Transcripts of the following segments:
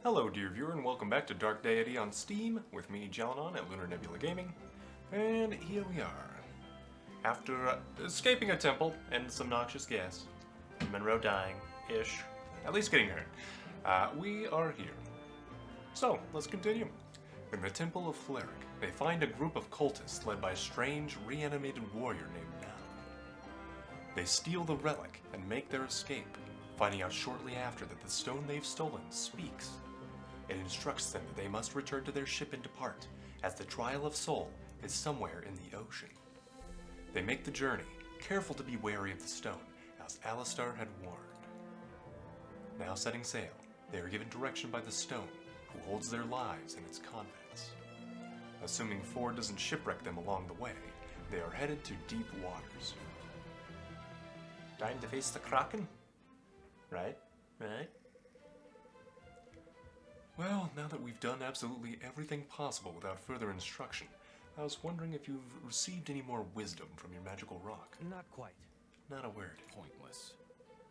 Hello dear viewer and welcome back to Dark Deity on Steam with me, Thae'lanel at Lunar Nebula Gaming, and here we are. After escaping a temple and some noxious gas, Monroe dying-ish, at least getting hurt, we are here. So, let's continue. In the Temple of Fleric, they find a group of cultists led by a strange, reanimated warrior named Now. They steal the relic and make their escape, finding out shortly after that the stone they've stolen speaks. It instructs them that they must return to their ship and depart, as the Trial of Soul is somewhere in the ocean. They make the journey, careful to be wary of the stone, as Alistar had warned. Now setting sail, they are given direction by the stone, who holds their lives in its confidence. Assuming Ford doesn't shipwreck them along the way, they are headed to deep waters. Time to face the Kraken? Right? Well, now that we've done absolutely everything possible without further instruction, I was wondering if you've received any more wisdom from your magical rock. Not quite. Not a word. Pointless.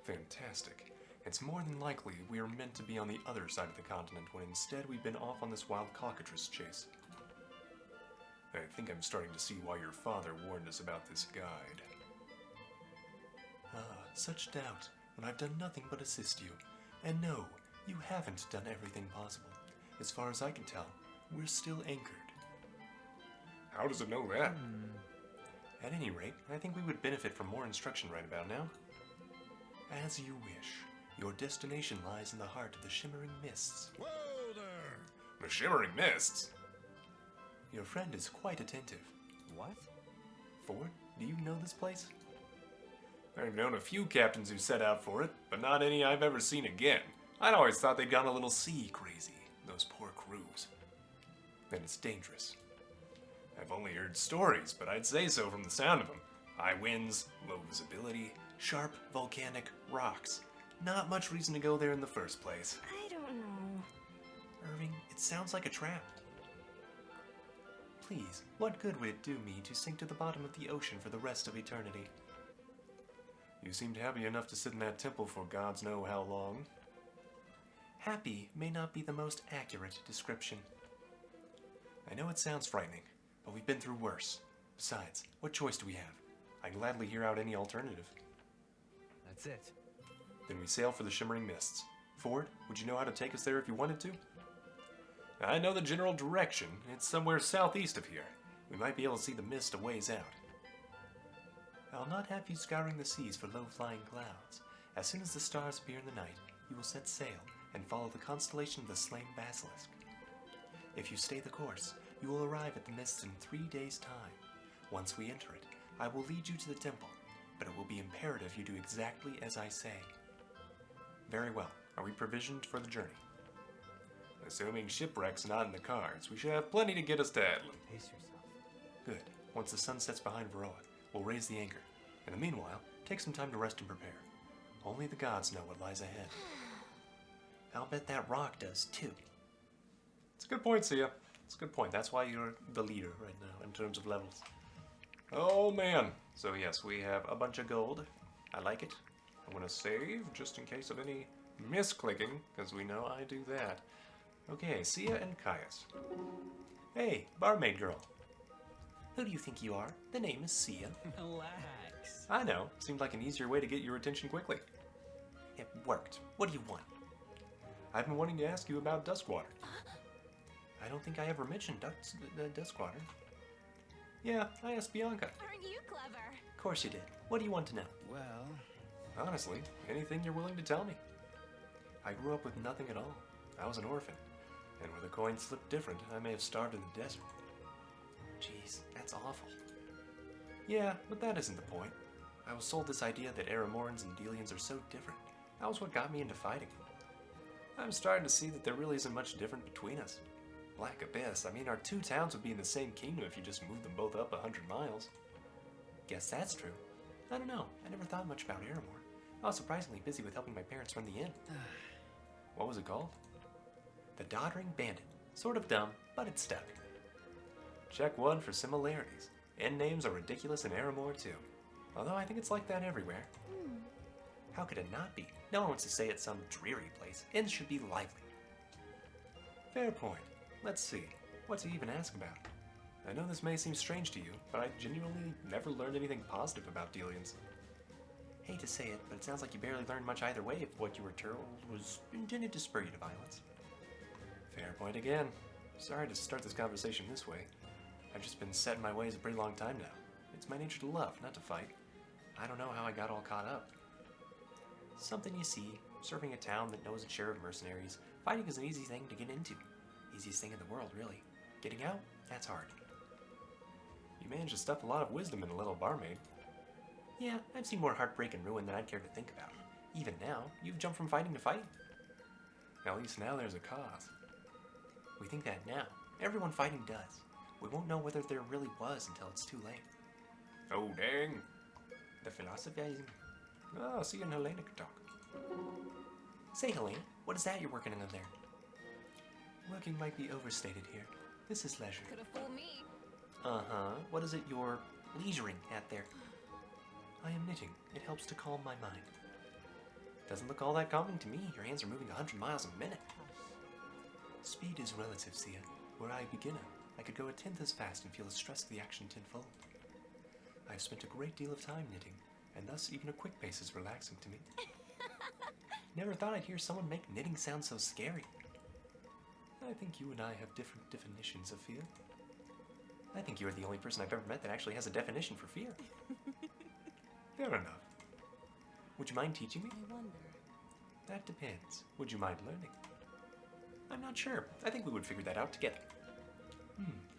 Fantastic. It's more than likely we are meant to be on the other side of the continent when instead we've been off on this wild cockatrice chase. I think I'm starting to see why your father warned us about this guide. Ah, such doubt, when I've done nothing but assist you. And no, you haven't done everything possible. As far as I can tell, we're still anchored. How does it know that? At any rate, I think we would benefit from more instruction right about now. As you wish. Your destination lies in the heart of the Shimmering Mists. Whoa there! The Shimmering Mists? Your friend is quite attentive. What? Ford, do you know this place? I've known a few captains who set out for it, but not any I've ever seen again. I'd always thought they'd gone a little sea crazy, those poor crews. Then it's dangerous. I've only heard stories, but I'd say so from the sound of them. High winds, low visibility, sharp volcanic rocks. Not much reason to go there in the first place. I don't know. Irving, it sounds like a trap. Please, what good would it do me to sink to the bottom of the ocean for the rest of eternity? You seemed happy enough to sit in that temple for gods know how long. Happy may not be the most accurate description. I know it sounds frightening, but we've been through worse. Besides, what choice do we have? I'd gladly hear out any alternative. That's it. Then we sail for the Shimmering Mists. Ford, would you know how to take us there if you wanted to? I know the general direction. It's somewhere southeast of here. We might be able to see the mist a ways out. I'll not have you scouring the seas for low-flying clouds. As soon as the stars appear in the night, you will set sail and follow the constellation of the Slain Basilisk. If you stay the course, you will arrive at the mists in 3 days' time. Once we enter it, I will lead you to the temple, but it will be imperative you do exactly as I say. Very well. Are we provisioned for the journey? Assuming shipwreck's not in the cards, we should have plenty to get us to Adlin. Pace yourself. Good. Once the sun sets behind Varroa, we'll raise the anchor. In the meanwhile, take some time to rest and prepare. Only the gods know what lies ahead. I'll bet that rock does too. It's a good point, Sia. It's a good point. That's why you're the leader right now in terms of levels. Oh man. So yes, we have a bunch of gold. I like it. I'm gonna save just in case of any misclicking, because we know I do that. Okay, Sia and Caius. Hey, barmaid girl. Who do you think you are? The name is Sia. Relax. I know. Seemed like an easier way to get your attention quickly. It worked. What do you want? I've been wanting to ask you about Duskwater. I don't think I ever mentioned Duskwater. Yeah, I asked Bianca. Aren't you clever? Of course you did. What do you want to know? Well, Honestly, anything you're willing to tell me. I grew up with nothing at all. I was an orphan. And where the coin slipped different, I may have starved in the desert. Jeez, that's awful. Yeah, but that isn't the point. I was sold this idea that Aramorans and Delians are so different. That was what got me into fighting. I'm starting to see that there really isn't much different between us. Black Abyss, I mean, our two towns would be in the same kingdom if you just moved them both up 100 miles. Guess that's true. I don't know, I never thought much about Aramor. I was surprisingly busy with helping my parents run the inn. What was it called? The Doddering Bandit. Sort of dumb, but it stuck. Check 1 for similarities. Inn names are ridiculous in Aramor too. Although I think it's like that everywhere. How could it not be? No one wants to stay at some dreary place. Inns should be lively. Fair point. Let's see. What to even ask about? I know this may seem strange to you, but I genuinely never learned anything positive about Delians. Hate to say it, but it sounds like you barely learned much either way if what you were told was intended to spur you to violence. Fair point again. Sorry to start this conversation this way. I've just been set in my ways a pretty long time now. It's my nature to love, not to fight. I don't know how I got all caught up. Something you see, serving a town that knows a share of mercenaries, fighting is an easy thing to get into. Easiest thing in the world, really. Getting out, that's hard. You managed to stuff a lot of wisdom in a little barmaid. Yeah, I've seen more heartbreak and ruin than I'd care to think about. Even now, you've jumped from fighting to fight. At least now there's a cause. We think that now. Everyone fighting does. We won't know whether there really was until it's too late. Oh, dang. The philosophizing. Oh, see you and Helena can talk. Say, Helena, what is that you're working on there? Working might be overstated here. This is leisure. Could have fooled me. Uh-huh. What is it you're leisuring at there? I am knitting. It helps to calm my mind. Doesn't look all that calming to me. Your hands are moving 100 miles a minute. Speed is relative, Sia. Were I a beginner, I could go a tenth as fast and feel the stress of the action tenfold. I have spent a great deal of time knitting, and thus even a quick pace is relaxing to me. Never thought I'd hear someone make knitting sound so scary. I think you and I have different definitions of fear. I think you're the only person I've ever met that actually has a definition for fear. Fair enough. Would you mind teaching me? I wonder. That depends. Would you mind learning? I'm not sure. I think we would figure that out together.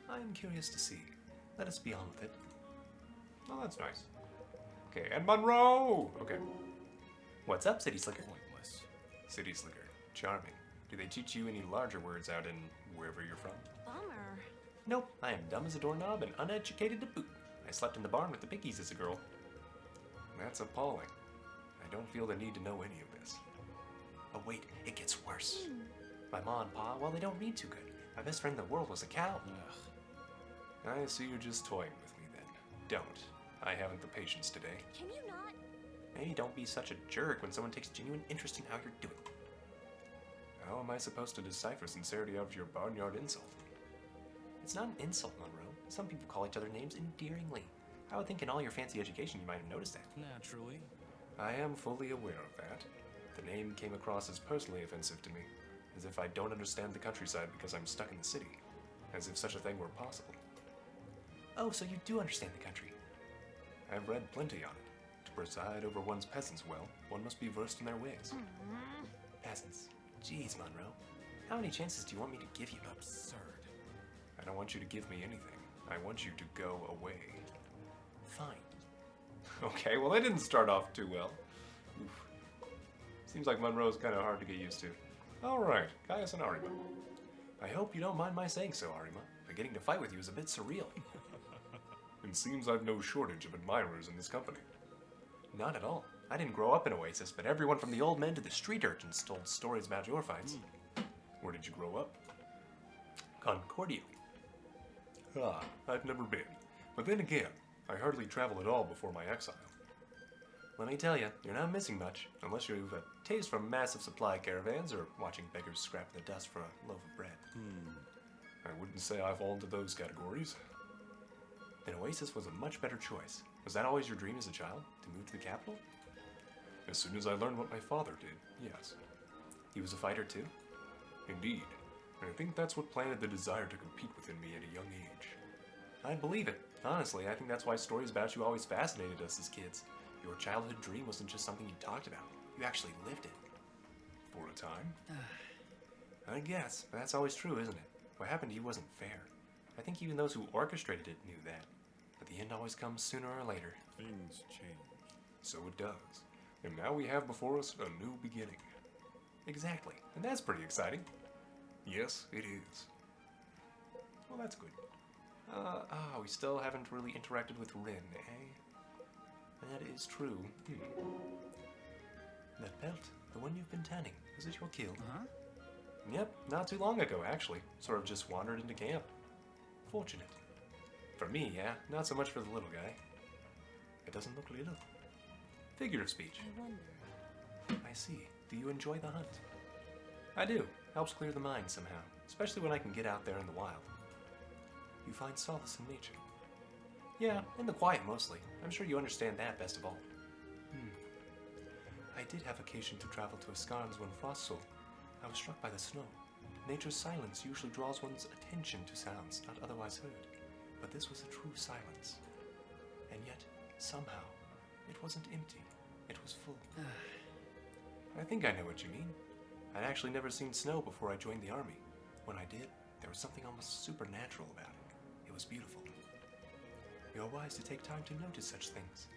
I am curious to see. Let us be on with it. Oh, that's nice. Okay, and Monroe! Okay. What's up, City Slicker? Pointless. City Slicker. Charming. Do they teach you any larger words out in wherever you're from? Bummer. Nope, I am dumb as a doorknob and uneducated to boot. I slept in the barn with the piggies as a girl. That's appalling. I don't feel the need to know any of this. Oh wait, it gets worse. My ma and pa, well, they don't read too good. My best friend in the world was a cow. Ugh. I see you're just toying with me then. Don't. I haven't the patience today. Can you not? Maybe don't be such a jerk when someone takes genuine interest in how you're doing. How am I supposed to decipher sincerity out of your barnyard insult? It's not an insult, Monroe. Some people call each other names endearingly. I would think in all your fancy education you might have noticed that. Naturally. I am fully aware of that. The name came across as personally offensive to me, as if I don't understand the countryside because I'm stuck in the city, as if such a thing were possible. Oh, so you do understand the country? I've read plenty on it. To preside over one's peasants well, one must be versed in their ways. Peasants. Jeez, Monroe. How many chances do you want me to give you? Absurd. I don't want you to give me anything. I want you to go away. Fine. Okay, well, that didn't start off too well. Oof. Seems like Monroe's kind of hard to get used to. Alright, Caius and Arima. I hope you don't mind my saying so, Arima, but getting to fight with you is a bit surreal. It seems I've no shortage of admirers in this company. Not at all. I didn't grow up in Oasis, but everyone from the old men to the street urchins told stories about your fights. Where did you grow up? Concordia. Ah, I've never been. But then again, I hardly traveled at all before my exile. Let me tell you, you're not missing much, unless you've a taste for massive supply caravans or watching beggars scrap the dust for a loaf of bread. I wouldn't say I fall into those categories. Then Oasis was a much better choice. Was that always your dream as a child, to move to the capital? As soon as I learned what my father did, yes. He was a fighter too? Indeed. And I think that's what planted the desire to compete within me at a young age. I believe it. Honestly, I think that's why stories about you always fascinated us as kids. Your childhood dream wasn't just something you talked about. You actually lived it. For a time? I guess, but that's always true, isn't it? What happened to you wasn't fair. I think even those who orchestrated it knew that. But the end always comes sooner or later. Things change. So it does. And now we have before us a new beginning. Exactly. And that's pretty exciting. Yes, it is. Well, that's good. We still haven't really interacted with Rin, eh? That is true. That belt, the one you've been tanning, was it your kill? Huh? Yep, not too long ago, actually. Sort of just wandered into camp. Fortunate. For me, yeah. Not so much for the little guy. It doesn't look little. Figure of speech. I wonder. I see. Do you enjoy the hunt? I do. Helps clear the mind somehow, especially when I can get out there in the wild. You find solace in nature. Yeah, in the quiet mostly. I'm sure you understand that best of all. I did have occasion to travel to Ascans when frost sold. I was struck by the snow. Nature's silence usually draws one's attention to sounds not otherwise heard, but this was a true silence. And yet, somehow, it wasn't empty. It was full. I think I know what you mean. I'd actually never seen snow before I joined the army. When I did, there was something almost supernatural about it. It was beautiful. You're wise to take time to notice such things.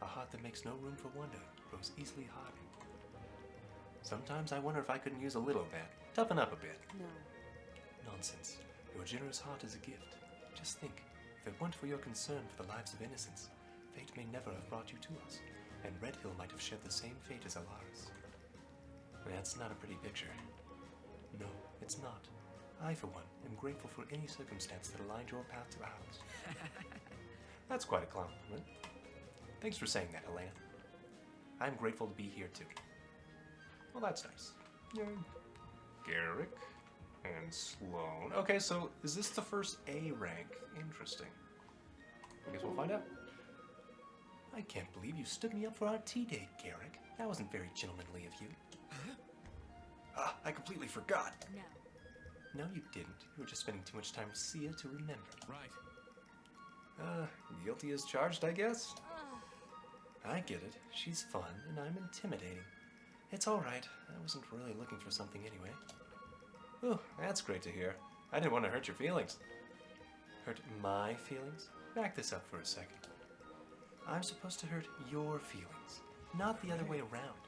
A heart that makes no room for wonder grows easily hardened. Sometimes I wonder if I couldn't use a little of that. Toughen up a bit. No. Nonsense. Your generous heart is a gift. Just think, if it weren't for your concern for the lives of innocents, fate may never have brought you to us, and Red Hill might have shared the same fate as Alaris. That's not a pretty picture. No, it's not. I, for one, am grateful for any circumstance that aligned your path to ours. That's quite a compliment. Thanks for saying that, Helena. I'm grateful to be here, too. Well, that's nice. Yay. Garrick and Sloan. Okay, so is this the first A rank? Interesting. I guess we'll find out. I can't believe you stood me up for our tea date, Garrick. That wasn't very gentlemanly of you. I completely forgot. No. No, you didn't. You were just spending too much time with Sia to remember. Right. Guilty as charged, I guess? Ugh. I get it. She's fun, and I'm intimidating. It's alright. I wasn't really looking for something anyway. Oh, that's great to hear. I didn't want to hurt your feelings. Hurt my feelings? Back this up for a second. I'm supposed to hurt your feelings, not the other way around.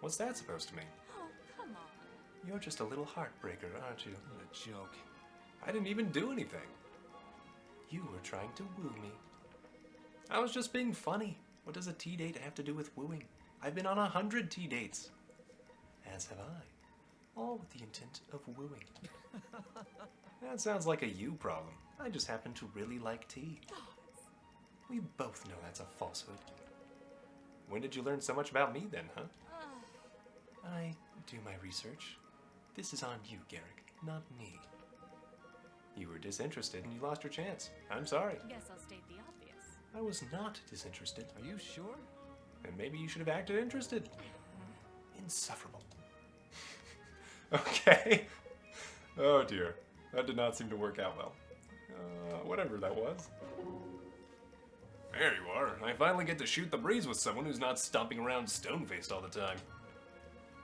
What's that supposed to mean? Oh, come on. You're just a little heartbreaker, aren't you? What a joke. I didn't even do anything. You were trying to woo me. I was just being funny. What does a tea date have to do with wooing? I've been on 100 tea dates. As have I. All with the intent of wooing. That sounds like a you problem. I just happen to really like tea. We both know that's a falsehood. When did you learn so much about me then, huh? Ugh. I do my research. This is on you, Garrick, not me. You were disinterested and you lost your chance. I'm sorry. Guess I'll state the obvious. I was not disinterested. Are you sure? And maybe you should have acted interested. Insufferable. Okay. Oh dear. That did not seem to work out well. Whatever that was. There you are. I finally get to shoot the breeze with someone who's not stomping around stone-faced all the time.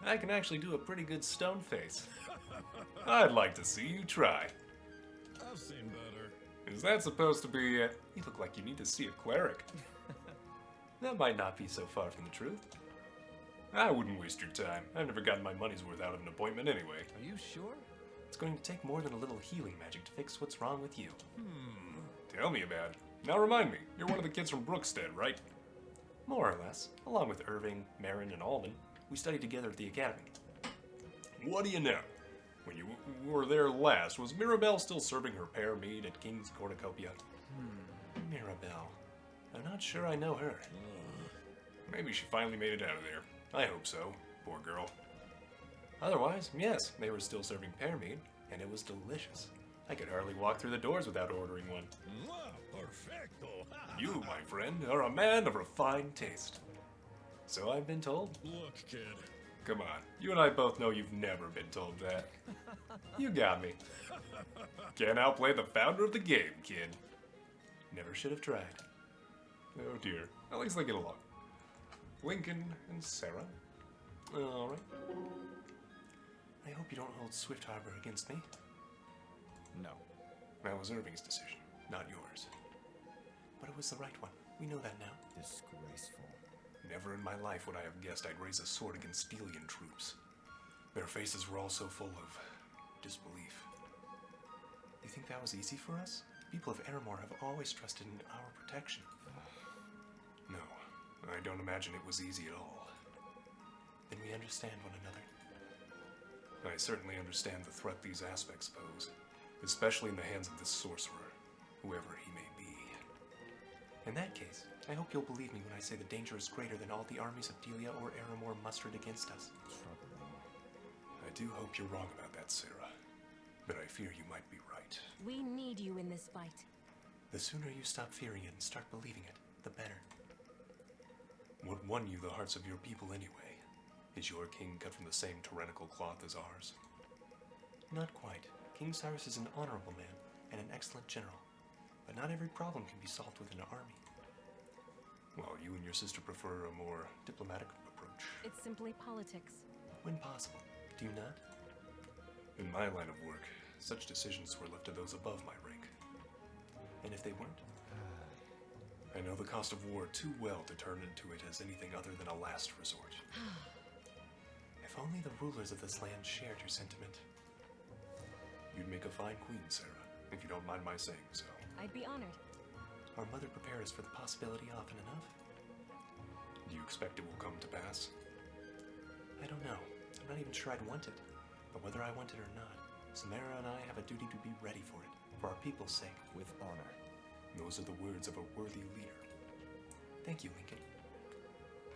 I can actually do a pretty good stone face. I'd like to see you try. I've seen better. Is that supposed to be You look like you need to see a cleric. That might not be so far from the truth. I wouldn't waste your time. I've never gotten my money's worth out of an appointment anyway. Are you sure? It's going to take more than a little healing magic to fix what's wrong with you. Tell me about it. Now remind me, you're one of the kids from Brookstead, right? More or less. Along with Irving, Marin, and Alden, we studied together at the academy. What do you know? When you were there last, was Mirabelle still serving her pear mead at King's Cornucopia? Mirabelle. I'm not sure I know her. Maybe she finally made it out of there. I hope so. Poor girl. Otherwise, yes, they were still serving pear mead, and it was delicious. I could hardly walk through the doors without ordering one. Perfecto. You, my friend, are a man of refined taste. So I've been told. Look, kid. Come on, you and I both know you've never been told that. You got me. Can't outplay the founder of the game, kid. Never should have tried. Oh dear, at least they get along. Lincoln and Sarah. Alright. I hope you don't hold Swift Harbor against me. No. That was Irving's decision, not yours. But it was the right one. We know that now. Disgraceful. Never in my life would I have guessed I'd raise a sword against Stelian troops. Their faces were all so full of disbelief. You think that was easy for us? The people of Aramor have always trusted in our protection. No, I don't imagine it was easy at all. Then we understand one another. I certainly understand the threat these aspects pose, especially in the hands of this sorcerer, whoever he may be. In that case, I hope you'll believe me when I say the danger is greater than all the armies of Delia or Aramor mustered against us. I do hope you're wrong about that, Sarah. But I fear you might be right. We need you in this fight. The sooner you stop fearing it and start believing it, the better. What won you the hearts of your people anyway? Is your king cut from the same tyrannical cloth as ours? Not quite. King Cyrus is an honorable man and an excellent general, but not every problem can be solved with an army. While you and your sister prefer a more diplomatic approach. It's simply politics. When possible, do you not? In my line of work, such decisions were left to those above my rank. And if they weren't? I know the cost of war too well to turn into it as anything other than a last resort. If only the rulers of this land shared your sentiment. You'd make a fine queen, Sarah, if you don't mind my saying so. I'd be honored. Our mother prepared us for the possibility often enough. Do you expect it will come to pass? I don't know. I'm not even sure I'd want it. But whether I want it or not, Samara and I have a duty to be ready for it, for our people's sake. With honor. Those are the words of a worthy leader. Thank you, Lincoln.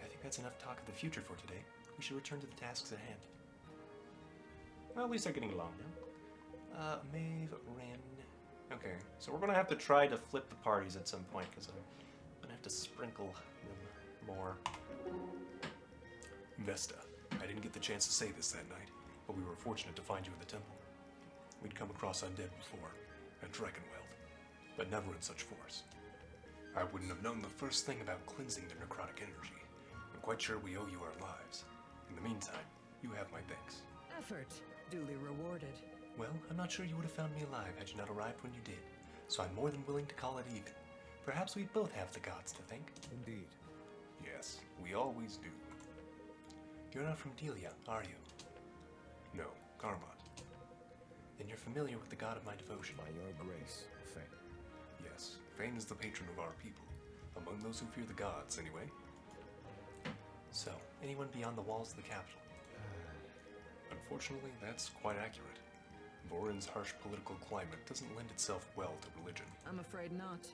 I think that's enough talk of the future for today. We should return to the tasks at hand. Well, at least they're getting along now. Maeve, Ren. Okay, so we're gonna have to try to flip the parties at some point, because I'm gonna have to sprinkle them more. Vesta, I didn't get the chance to say this that night, but we were fortunate to find you in the temple. We'd come across undead before, at Dragonweld, but never in such force. I wouldn't have known the first thing about cleansing the necrotic energy. I'm quite sure we owe you our lives. In the meantime, you have my thanks. Effort duly rewarded. Well, I'm not sure you would have found me alive had you not arrived when you did, so I'm more than willing to call it even. Perhaps we both have the gods to thank. Indeed. Yes, we always do. You're not from Delia, are you? No, Carmot. Then you're familiar with the god of my devotion. By your grace, Fane. Yes, Fane is the patron of our people. Among those who fear the gods, anyway. So, anyone beyond the walls of the capital? Unfortunately, that's quite accurate. Vorin's harsh political climate doesn't lend itself well to religion. I'm afraid not.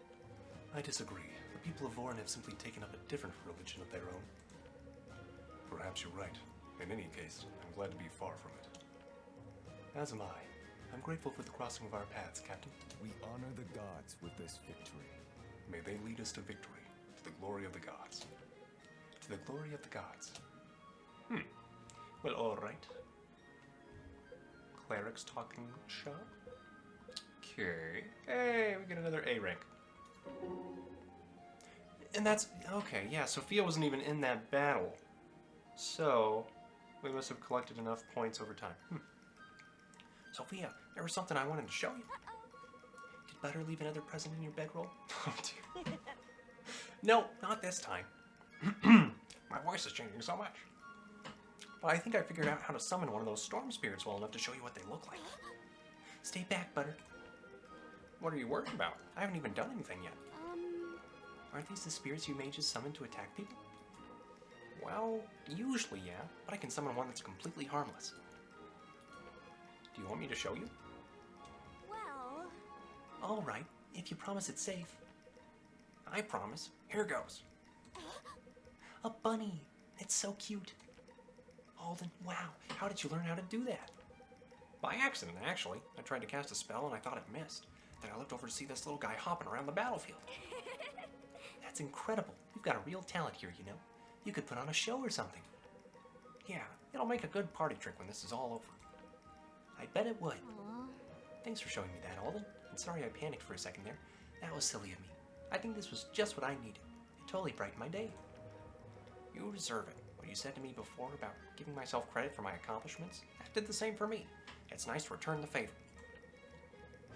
I disagree. The people of Vorin have simply taken up a different religion of their own. Perhaps you're right. In any case, I'm glad to be far from it. As am I. I'm grateful for the crossing of our paths, Captain. We honor the gods with this victory. May they lead us to victory, to the glory of the gods. To the glory of the gods. Well, alright. Cleric's talking shop. Okay. Hey, we get another A rank. And that's... okay, yeah, Sophia wasn't even in that battle. So, we must have collected enough points over time. Sophia, there was something I wanted to show you. Did Butter leave another present in your bedroll? Oh, dear. No, not this time. My voice is changing so much. But I think I figured out how to summon one of those storm spirits well enough to show you what they look like. Stay back, Butter. What are you worried about? I haven't even done anything yet. Aren't these the spirits you mages summon to attack people? Well, usually, yeah, but I can summon one that's completely harmless. Do you want me to show you? Well, All right, if you promise it's safe. I promise. Here goes. A bunny. It's so cute. Alden, wow, how did you learn how to do that? By accident, actually. I tried to cast a spell and I thought it missed. Then I looked over to see this little guy hopping around the battlefield. That's incredible. You've got a real talent here, you know. You could put on a show or something. Yeah, it'll make a good party trick when this is all over. I bet it would. aw. Thanks for showing me that, Alden. I'm sorry I panicked for a second there. That was silly of me. I think this was just what I needed. It totally brightened my day. You deserve it. What you said to me before about giving myself credit for my accomplishments, that did the same for me. It's nice to return the favor.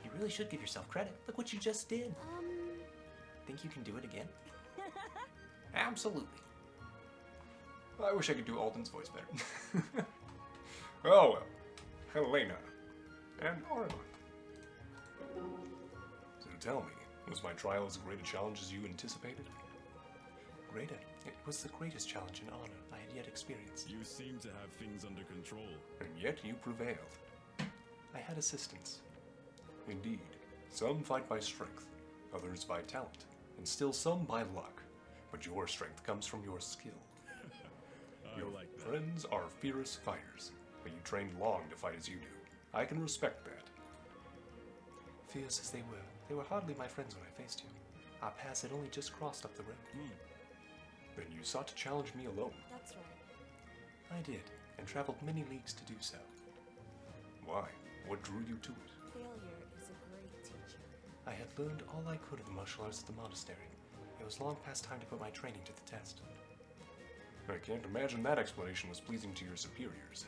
You really should give yourself credit. Look what you just did. Think you can do it again? Absolutely. I wish I could do Alden's voice better. Oh well. Helena. And Orla. So tell me, was my trial as great a challenge as you anticipated? Greater. It was the greatest challenge and honor I had yet experienced. You seem to have things under control. And yet you prevailed. I had assistance. Indeed. Some fight by strength, others by talent, and still some by luck. But your strength comes from your skill. Your like that. friends are fierce fighters, but you trained long to fight as you do. I can respect that. Fierce as they were hardly my friends when I faced you. Our paths had only just crossed up the road. Then you sought to challenge me alone. That's right. I did, and traveled many leagues to do so. Why? What drew you to it? Failure is a great teacher. I had learned all I could of the martial arts at the monastery. It was long past time to put my training to the test. I can't imagine that explanation was pleasing to your superiors.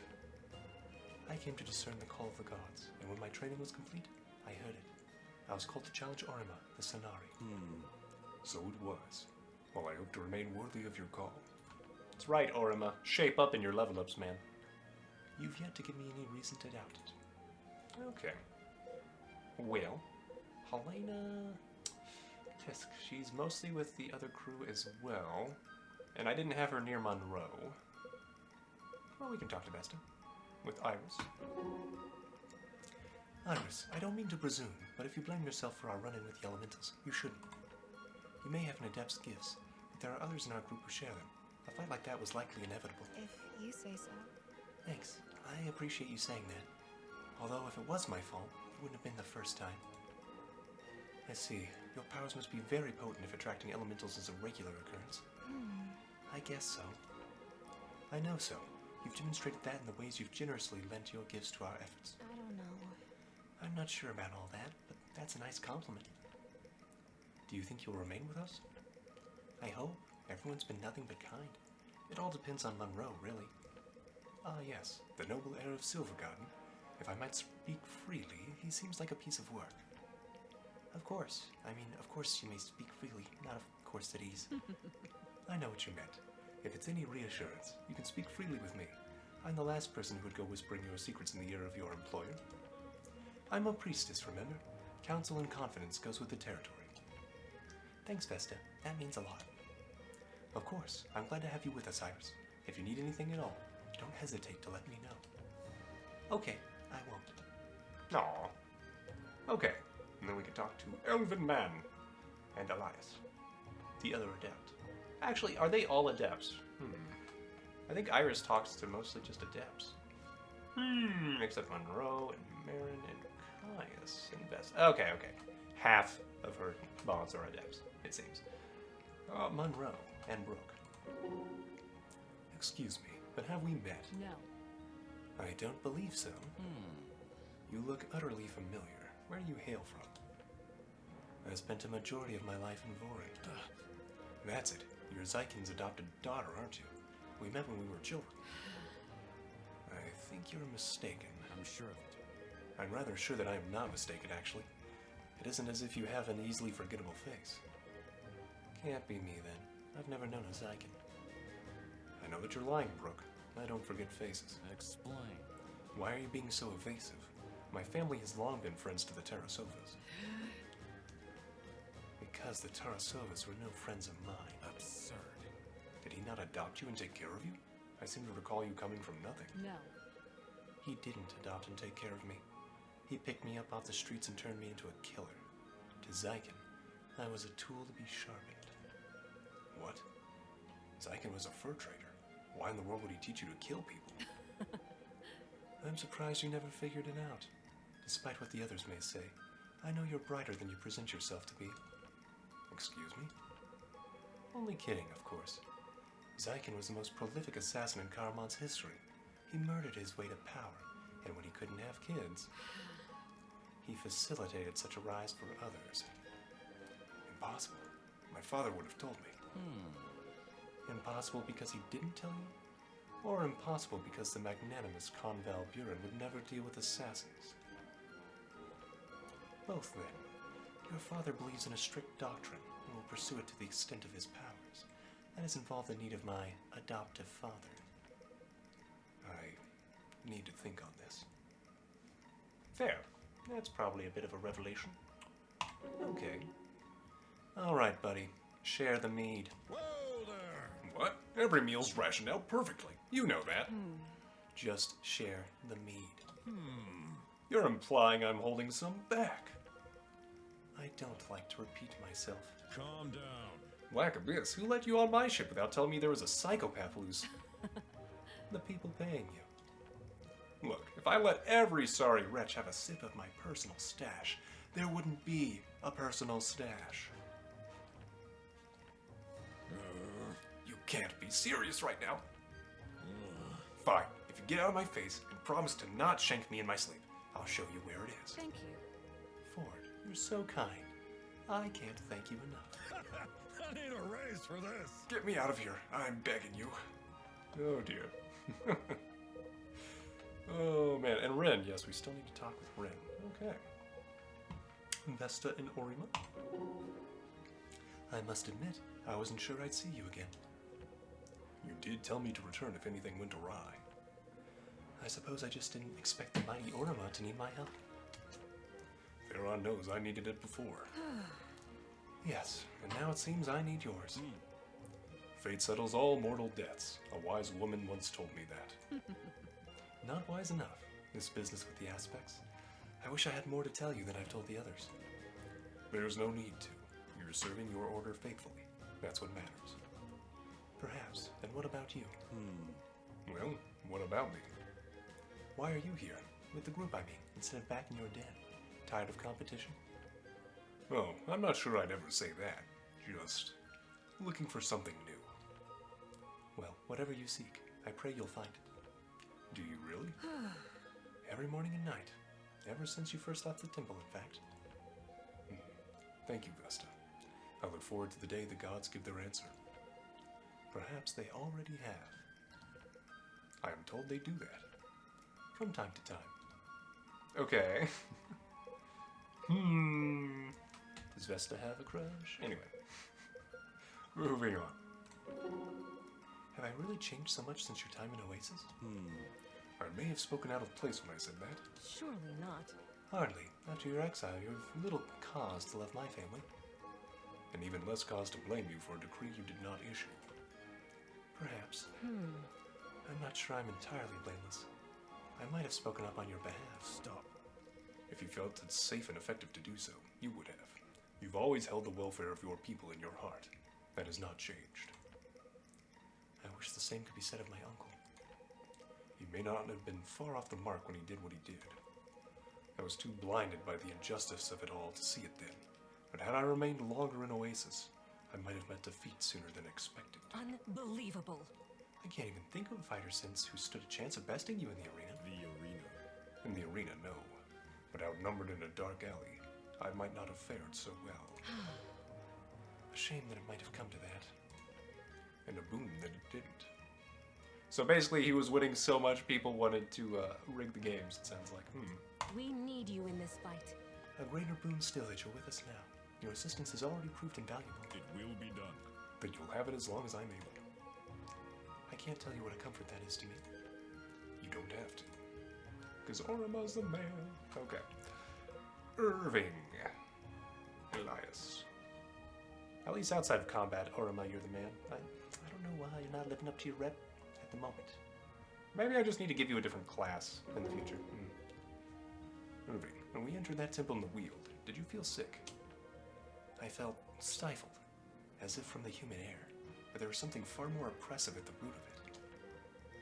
I came to discern the call of the gods, and when my training was complete, I heard it. I was called to challenge Orima, the Sonari. So it was. Well, I hope to remain worthy of your call. That's right, Orima. Shape up in your level ups, man. You've yet to give me any reason to doubt it. Okay. Well, Helena... Tisk, she's mostly with the other crew as well. And I didn't have her near Monroe. Well, we can talk to Vesta. With Iris. Iris, I don't mean to presume, but if you blame yourself for our run-in with the elementals, you shouldn't. You may have an adept's gifts, but there are others in our group who share them. A fight like that was likely inevitable. If you say so. Thanks. I appreciate you saying that. Although if it was my fault, it wouldn't have been the first time. I see. Your powers must be very potent if attracting elementals is a regular occurrence. I guess so. I know so. You've demonstrated that in the ways you've generously lent your gifts to our efforts. I don't know. I'm not sure about all that, but that's a nice compliment. Do you think you'll remain with us? I hope. Everyone's been nothing but kind. It all depends on Monroe, really. Ah, yes, the noble heir of Silvergarden. If I might speak freely, he seems like a piece of work. Of course. Of course you may speak freely, not of course at ease. I know what you meant. If it's any reassurance, you can speak freely with me. I'm the last person who would go whispering your secrets in the ear of your employer. I'm a priestess, remember? Counsel and confidence goes with the territory. Thanks, Vesta. That means a lot. Of course. I'm glad to have you with us, Iris. If you need anything at all, don't hesitate to let me know. Okay, I won't. Aw. Okay, and then we can talk to Elven Man and Elias. The other adept. Actually, are they all adepts? I think Iris talks to mostly just adepts. Except Monroe and Marin and Caius and Vesta. Okay. Half of her bonds are adepts, it seems. Monroe and Brooke. Excuse me, but have we met? No. I don't believe so. You look utterly familiar. Where do you hail from? I spent a majority of my life in Voring. That's it. You're Zyken's adopted daughter, aren't you? We met when we were children. I think you're mistaken. I'm sure of it. I'm rather sure that I am not mistaken, actually. It isn't as if you have an easily forgettable face. Can't be me, then. I've never known a Zyken. I know that you're lying, Brooke. I don't forget faces. Explain. Why are you being so evasive? My family has long been friends to the Tarasovas. Because the Tarasovas were no friends of mine. Absurd. Did he not adopt you and take care of you? I seem to recall you coming from nothing. No. He didn't adopt and take care of me. He picked me up off the streets and turned me into a killer. To Zyken, I was a tool to be sharpened. What? Zyken was a fur trader. Why in the world would he teach you to kill people? I'm surprised you never figured it out. Despite what the others may say, I know you're brighter than you present yourself to be. Excuse me? Only kidding, of course. Zyken was the most prolific assassin in Karaman's history. He murdered his way to power, and when he couldn't have kids, he facilitated such a rise for others. Impossible. My father would have told me. Impossible because he didn't tell you? Or impossible because the magnanimous Conval Buren would never deal with assassins? Both, then. Your father believes in a strict doctrine and will pursue it to the extent of his powers. That has involved the need of my adoptive father. I need to think on this. Fair. That's probably a bit of a revelation. Okay. All right, buddy. Share the mead. Whoa there! What? Every meal's rationed out perfectly. You know that. Just share the mead. You're implying I'm holding some back. I don't like to repeat myself. Calm down. Black Abyss, who let you on my ship without telling me there was a psychopath loose? The people paying you. Look, if I let every sorry wretch have a sip of my personal stash, there wouldn't be a personal stash. You can't be serious right now. Fine, if you get out of my face and promise to not shank me in my sleep, I'll show you where it is. Thank you. Ford, you're so kind. I can't thank you enough. I need a raise for this. Get me out of here, I'm begging you. Oh dear. Oh man, and Rin, yes, we still need to talk with Rin. Okay. Vesta and Orima. I must admit, I wasn't sure I'd see you again. You did tell me to return if anything went awry. I suppose I just didn't expect the mighty Orima to need my help. Theron knows I needed it before. Yes, and now it seems I need yours. Fate settles all mortal deaths. A wise woman once told me that. Not wise enough, this business with the aspects. I wish I had more to tell you than I've told the others. There's no need to. You're serving your order faithfully. That's what matters. Perhaps. And what about you? Well, what about me? Why are you here? With the group, I mean, instead of back in your den. Tired of competition? Oh, I'm not sure I'd ever say that. Just looking for something new. Well, whatever you seek, I pray you'll find it. Do you really? Every morning and night. Ever since you first left the temple, in fact. Thank you, Vesta. I look forward to the day the gods give their answer. Perhaps they already have. I am told they do that. From time to time. Okay. Does Vesta have a crush? Anyway. Moving on. Have I really changed so much since your time in Oasis? I may have spoken out of place when I said that. Surely not. Hardly. After your exile, you have little cause to love my family. And even less cause to blame you for a decree you did not issue. Perhaps. I'm not sure I'm entirely blameless. I might have spoken up on your behalf. Stop. If you felt it safe and effective to do so, you would have. You've always held the welfare of your people in your heart. That has not changed. I wish the same could be said of my uncle. He may not have been far off the mark when he did what he did. I was too blinded by the injustice of it all to see it then. But had I remained longer in Oasis, I might have met defeat sooner than expected. Unbelievable. I can't even think of a fighter since who stood a chance of besting you in the arena. The arena. In the arena, no. But outnumbered in a dark alley, I might not have fared so well. A shame that it might have come to that. And a boon that it didn't. So basically, he was winning so much, people wanted to rig the games, it sounds like. We need you in this fight. A greater boon still that you're with us now. Your assistance has already proved invaluable. It will be done. Then you'll have it as long as I'm able. I can't tell you what a comfort that is to me. You don't have to. Because Orima's the man. Okay. Irving. Elias. At least outside of combat, Orima, you're the man. I don't know why you're not living up to your rep at the moment. Maybe I just need to give you a different class in the future. Irving, when we entered that temple in the Weald, did you feel sick? I felt stifled, as if from the human air, but there was something far more oppressive at the root of it.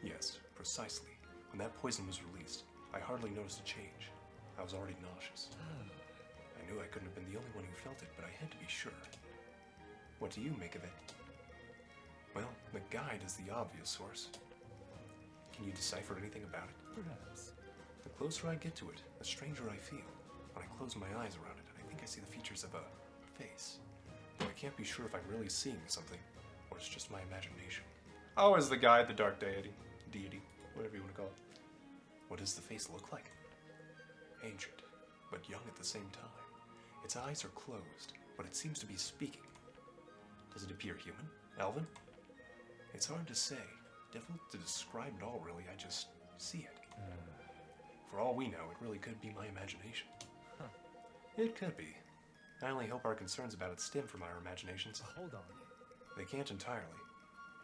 Yes, precisely. When that poison was released, I hardly noticed a change. I was already nauseous. I knew I couldn't have been the only one who felt it, but I had to be sure. What do you make of it? Well, the guide is the obvious source. Can you decipher anything about it? Perhaps. The closer I get to it, the stranger I feel. When I close my eyes around it, I think I see the features of a face. Though I can't be sure if I'm really seeing something, or it's just my imagination. Oh, is the guide the Dark Deity? Deity, whatever you want to call it. What does the face look like? Ancient, but young at the same time. Its eyes are closed, but it seems to be speaking. Does it appear human? Elven? It's hard to say. Difficult to describe it all, really. I just see it. For all we know, it really could be my imagination. It could be. I only hope our concerns about it stem from our imaginations. Hold on. They can't entirely.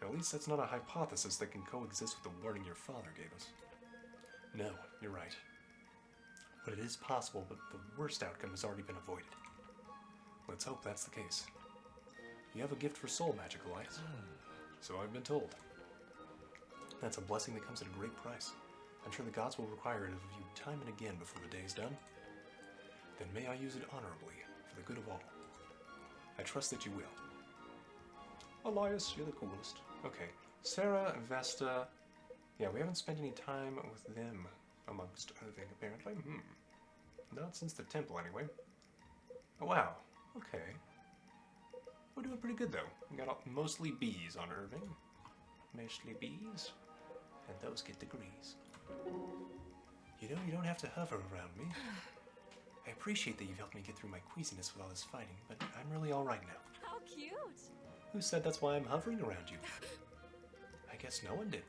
At least that's not a hypothesis that can coexist with the warning your father gave us. No, you're right. But it is possible that the worst outcome has already been avoided. Let's hope that's the case. You have a gift for soul magic, Elias. So I've been told. That's a blessing that comes at a great price. I'm sure the gods will require it of you time and again before the day is done. Then may I use it honorably, for the good of all. I trust that you will. Elias, you're the coolest. Okay, Sarah, Vesta. Yeah, we haven't spent any time with them amongst everything, apparently. Not since the temple, anyway. Oh, wow. Okay. We're doing pretty good, though. We got mostly B's on Irving. Mostly B's. And those get degrees. You know, you don't have to hover around me. I appreciate that you've helped me get through my queasiness with all this fighting, but I'm really alright now. How cute! Who said that's why I'm hovering around you? I guess no one did.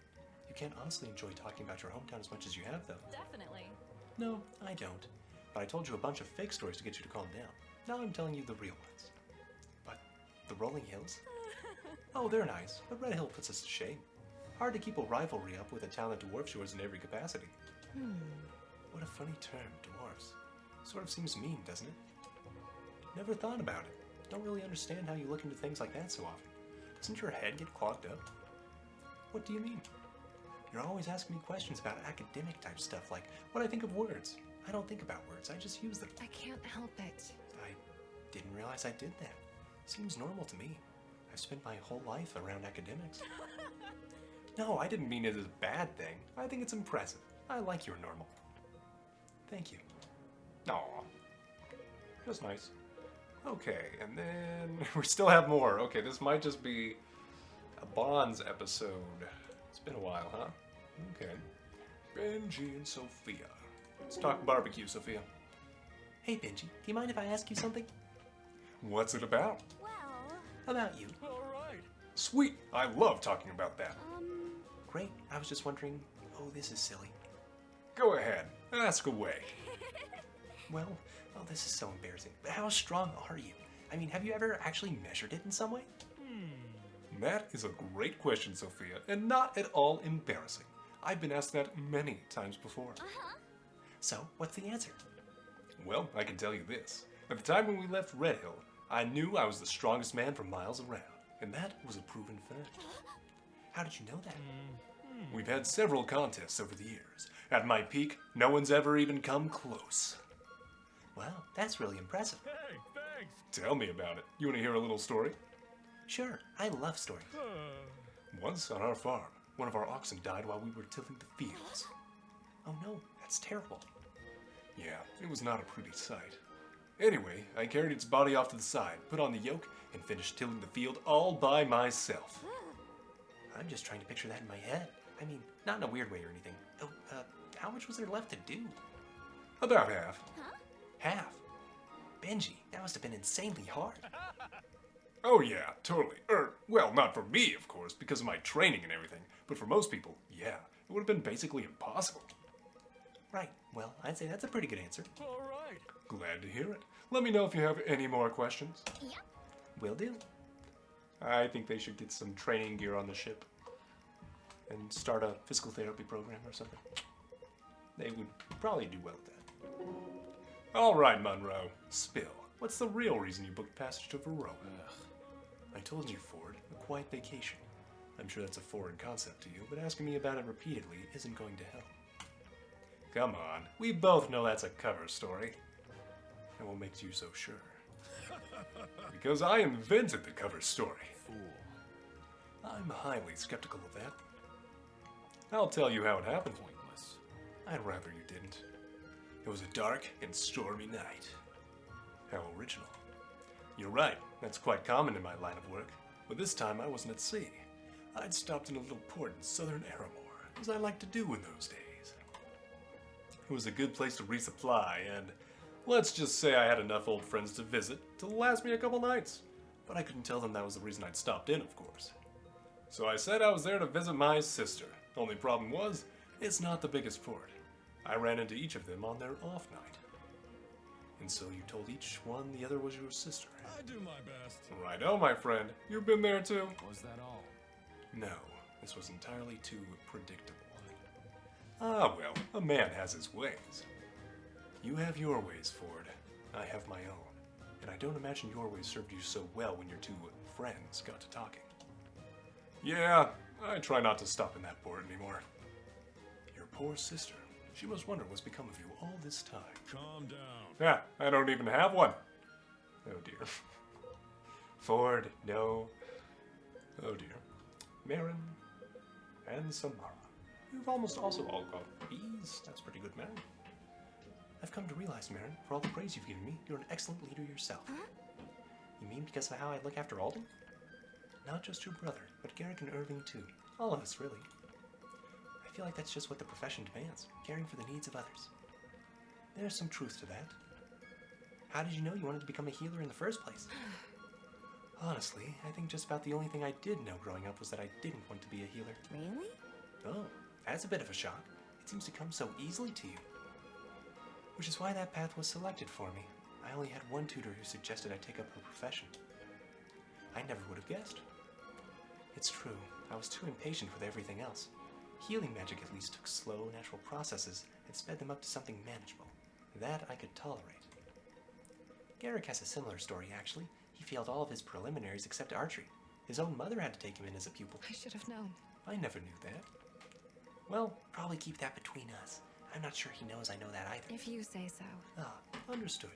You can't honestly enjoy talking about your hometown as much as you have, though. Definitely. No, I don't. But I told you a bunch of fake stories to get you to calm down. Now I'm telling you the real ones. But the Rolling Hills? Oh, they're nice, but Red Hill puts us to shame. Hard to keep a rivalry up with a town that dwarfs yours in every capacity. What a funny term, dwarfs. Sort of seems mean, doesn't it? Never thought about it. Don't really understand how you look into things like that so often. Doesn't your head get clogged up? What do you mean? You're always asking me questions about academic type stuff, like what I think of words. I don't think about words, I just use them. I can't help it. I didn't realize I did that. Seems normal to me. I've spent my whole life around academics. No, I didn't mean it as a bad thing. I think it's impressive. I like your normal. Thank you. Aw. Just nice. Okay, and then we still have more. Okay, this might just be a Bonds episode. It's been a while, huh? Okay. Benji and Sophia. Let's talk barbecue, Sophia. Hey, Benji, do you mind if I ask you something? What's it about? Well, About you. All right. Sweet! I love talking about that. Great. I was just wondering. Oh, this is silly. Go ahead. Ask away. Well, oh, this is so embarrassing. But how strong are you? I mean, have you ever actually measured it in some way? That is a great question, Sophia, and not at all embarrassing. I've been asked that many times before. So, what's the answer? Well, I can tell you this. At the time when we left Red Hill, I knew I was the strongest man for miles around, and that was a proven fact. How did you know that? We've had several contests over the years. At my peak, no one's ever even come close. Wow, that's really impressive. Hey, thanks. Tell me about it. You want to hear a little story? Sure, I love stories. Once on our farm, one of our oxen died while we were tilling the fields. Oh no, that's terrible. Yeah, it was not a pretty sight. Anyway, I carried its body off to the side, put on the yoke, and finished tilling the field all by myself. I'm just trying to picture that in my head. I mean, not in a weird way or anything. Oh, how much was there left to do? About half. Half. Benji, that must have been insanely hard. Oh yeah, totally. Well, not for me, of course, because of my training and everything. But for most people, yeah, it would have been basically impossible. Right, well, I'd say that's a pretty good answer. All right. Glad to hear it. Let me know if you have any more questions. Will do. I think they should get some training gear on the ship. And start a physical therapy program or something. They would probably do well with that. Alright, Monroe. Spill. What's the real reason you booked passage to Verona? I told you, Ford, a quiet vacation. I'm sure that's a foreign concept to you, but asking me about it repeatedly isn't going to help. Come on. We both know that's a cover story. And what makes you so sure? Because I invented the cover story. Fool. I'm highly skeptical of that. I'll tell you how it happened. Pointless. I'd rather you didn't. It was a dark and stormy night. How original. You're right. That's quite common in my line of work. But this time I wasn't at sea. I'd stopped in a little port in southern Aramore, as I like to do in those days. It was a good place to resupply, and let's just say I had enough old friends to visit to last me a couple nights. But I couldn't tell them that was the reason I'd stopped in, of course. So I said I was there to visit my sister. Only problem was, It's not the biggest port. I ran into each of them on their off night. And so you told each one the other was your sister. I do my best. righto, my friend. You've been there too. Was that all? No, this was entirely too predictable. Ah, well, a man has his ways. You have your ways, Ford. I have my own. And I don't imagine your way served you so well when your two friends got to talking. Yeah, I try not to stop in that port anymore. Your poor sister. She must wonder what's become of you all this time. Calm down. Yeah, I don't even have one. Oh dear. Ford, no. Oh dear. Marin and Samara. You've almost also all got B's. That's pretty good, Marin. I've come to realize, Marin, for all the praise you've given me, you're an excellent leader yourself. You mean because of how I look after Alden? Not just your brother, but Garrick and Irving too. All of us, really. I feel like that's just what the profession demands, caring for the needs of others. There's some truth to that. How did you know you wanted to become a healer in the first place? Honestly, I think just about the only thing I did know growing up was that I didn't want to be a healer. Really? Oh, that's a bit of a shock. It seems to come so easily to you. Which is why that path was selected for me. I only had one tutor who suggested I take up her profession. I never would have guessed. It's true, I was too impatient with everything else. Healing magic at least took slow, natural processes and sped them up to something manageable. That I could tolerate. Garrick has a similar story, actually. He failed all of his preliminaries except archery. His own mother had to take him in as a pupil. I should have known. I never knew that. Well, probably keep that between us. I'm not sure he knows I know that either. If you say so. Ah, understood.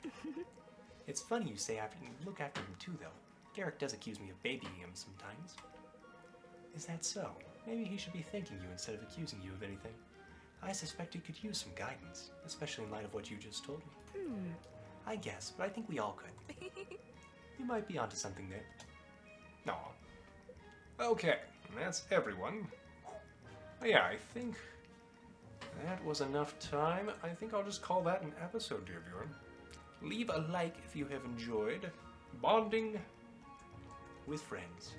It's funny you say after you look after him too, though. Garrick does accuse me of babying him sometimes. Is that so? Maybe he should be thanking you instead of accusing you of anything. I suspect he could use some guidance, especially in light of what you just told me. I guess, but I think we all could. You might be onto something there. No. Okay, that's everyone. Yeah, I think that was enough time. I think I'll just call that an episode, dear viewer. Leave a like if you have enjoyed bonding with friends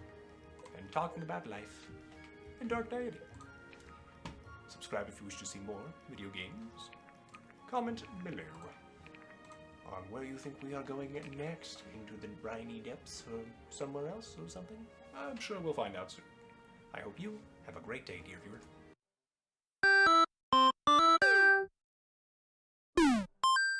and talking about life and Dark Deity. Subscribe if you wish to see more video games. Comment below on where you think we are going next, into the briny depths or somewhere else or something. I'm sure we'll find out soon. I hope you have a great day, dear viewer.